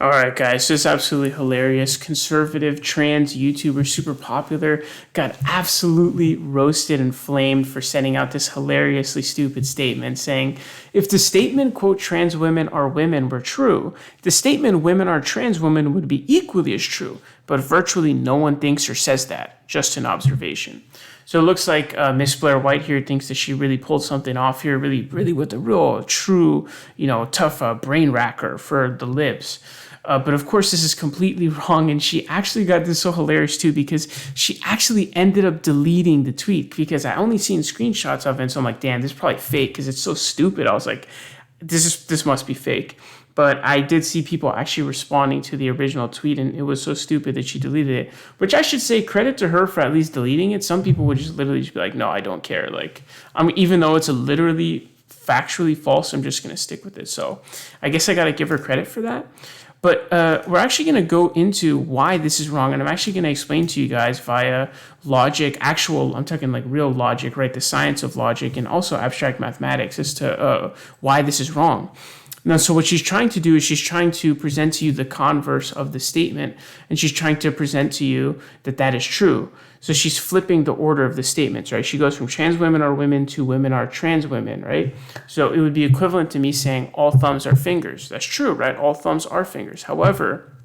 All right, guys, this is absolutely hilarious. Conservative trans YouTuber, super popular, got absolutely roasted and flamed for sending out this hilariously stupid statement saying, if the statement, quote, trans women are women were true, the statement women are trans women would be equally as true, but virtually no one thinks or says that. Just an observation. So it looks like Miss Blaire White here thinks that she really pulled something off here, really with a real, true, tough brain racker for the libs. But of course, this is completely wrong. And she actually got this so hilarious too, because she actually ended up deleting the tweet because I only seen screenshots of it. And so I'm like, damn, this is probably fake because it's so stupid. I was like, this must be fake. But I did see people actually responding to the original tweet, and it was so stupid that she deleted it. Which I should say credit to her for at least deleting it. Some people would just literally just be like, no, I don't care. Like, even though it's a literally factually false, I'm just gonna stick with it. So I guess I gotta give her credit for that. But we're actually going to go into why this is wrong. And I'm actually going to explain to you guys via logic, I'm talking like real logic, right? The science of logic and also abstract mathematics as to why this is wrong. Now, so what she's trying to do is she's trying to present to you the converse of the statement, and she's trying to present to you that that is true. So she's flipping the order of the statements, right? She goes from trans women are women to women are trans women, right? So it would be equivalent to me saying all thumbs are fingers. That's true, right? All thumbs are fingers. However,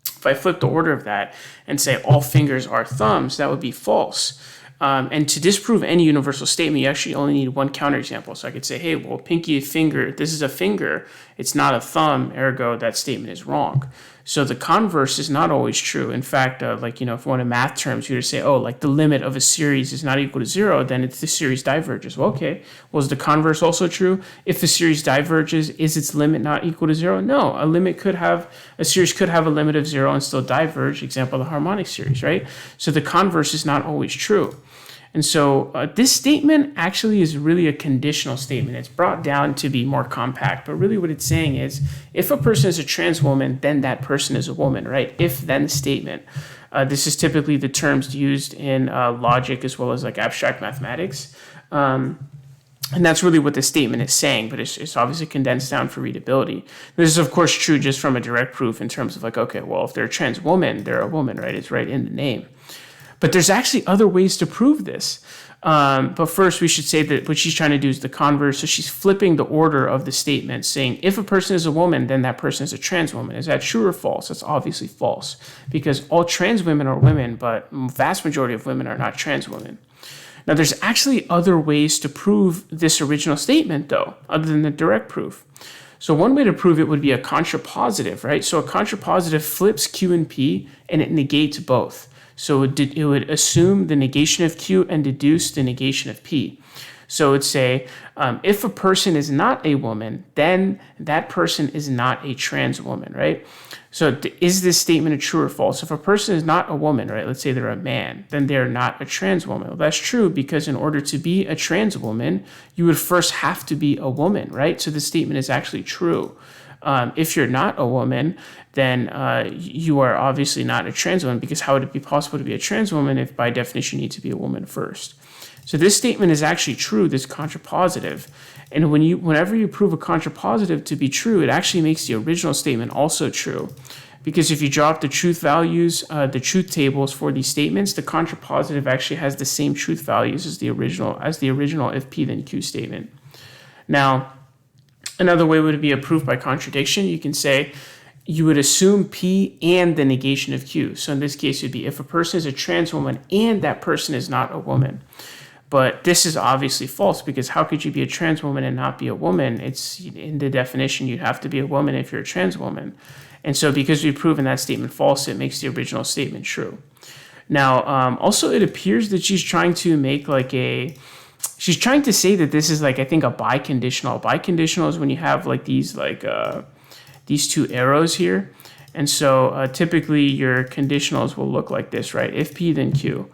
if I flip the order of that and say all fingers are thumbs, that would be false. And to disprove any universal statement, you actually only need one counterexample. So I could say, hey, well, pinky finger, this is a finger. It's not a thumb, ergo, that statement is wrong. So the converse is not always true. In fact, if you want in math terms, you would say, oh, like the limit of a series is not equal to 0, then it's the series diverges. Well, okay. Well, is the converse also true? If the series diverges, is its limit not equal to 0? No, a series could have a limit of 0 and still diverge. Example, the harmonic series, right? So the converse is not always true. And so this statement actually is really a conditional statement. It's brought down to be more compact, but really what it's saying is if a person is a trans woman, then that person is a woman, right? If-then statement. This is typically the terms used in logic as well as like abstract mathematics. And that's really what the statement is saying, but it's obviously condensed down for readability. This is, of course, true just from a direct proof in terms of like, okay, well, if they're a trans woman, they're a woman, right? It's right in the name. But there's actually other ways to prove this. But first, we should say that what she's trying to do is the converse. So she's flipping the order of the statement, saying if a person is a woman, then that person is a trans woman. Is that true or false? That's obviously false, because all trans women are women, but vast majority of women are not trans women. Now, there's actually other ways to prove this original statement, though, other than the direct proof. So one way to prove it would be a contrapositive, right? So a contrapositive flips Q and P, and it negates both. So it would assume the negation of Q and deduce the negation of P. So it would say, if a person is not a woman, then that person is not a trans woman, right? So is this statement true or false? If a person is not a woman, right, let's say they're a man, then they're not a trans woman. Well, that's true because in order to be a trans woman, you would first have to be a woman, right? So the statement is actually true. If you're not a woman, then you are obviously not a trans woman, because how would it be possible to be a trans woman if by definition you need to be a woman first? So this statement is actually true, this contrapositive. And whenever you prove a contrapositive to be true, it actually makes the original statement also true. Because if you drop the truth values, the truth tables for these statements, the contrapositive actually has the same truth values as the original if P then Q statement. Now, another way would be a proof by contradiction. You can say you would assume P and the negation of Q. So in this case, it would be if a person is a trans woman and that person is not a woman. But this is obviously false, because how could you be a trans woman and not be a woman? It's in the definition, you'd have to be a woman if you're a trans woman. And so because we've proven that statement false, it makes the original statement true. Now, also it appears that she's trying to make she's trying to say that this is I think a biconditional. Biconditional is when you have these two arrows here. And so typically your conditionals will look like this, right? If P, then Q.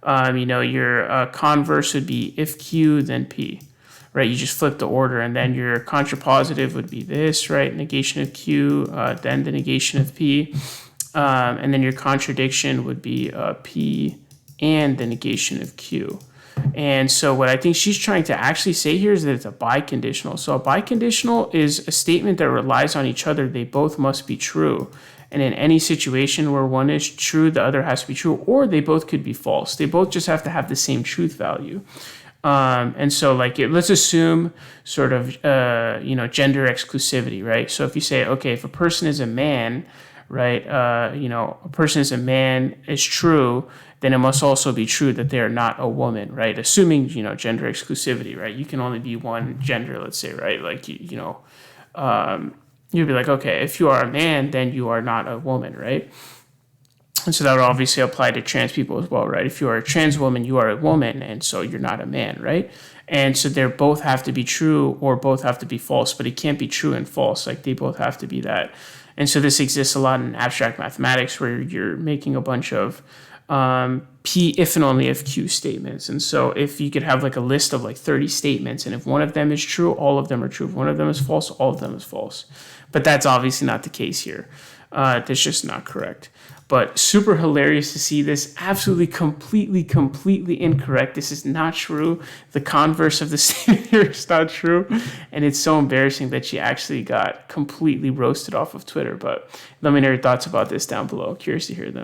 Your converse would be if Q, then P, right? You just flip the order, and then your contrapositive would be this, right? Negation of Q, then the negation of P. And then your contradiction would be P and the negation of Q. And so what I think she's trying to actually say here is that it's a biconditional. So a biconditional is a statement that relies on each other. They both must be true. And in any situation where one is true, the other has to be true, or they both could be false. They both just have to have the same truth value. And so like, let's assume sort of, gender exclusivity, right? So if you say, okay, if a person is a man, right, a person is a man is true, then it must also be true that they're not a woman, right? Assuming, gender exclusivity, right? You can only be one gender, let's say, right? Like, you'd be like, okay, if you are a man, then you are not a woman, right? And so that would obviously apply to trans people as well, right? If you are a trans woman, you are a woman, and so you're not a man, right? And so they both have to be true or both have to be false, but it can't be true and false. Like, they both have to be that. And so this exists a lot in abstract mathematics, where you're making a bunch of P if and only if Q statements. And so if you could have like a list of like 30 statements, and if one of them is true, all of them are true. If one of them is false, all of them is false. But that's obviously not the case here. That's just not correct. But super hilarious to see this. Absolutely, completely incorrect. This is not true. The converse of the statement here is not true. And it's so embarrassing that she actually got completely roasted off of Twitter. But let me know your thoughts about this down below. Curious to hear them.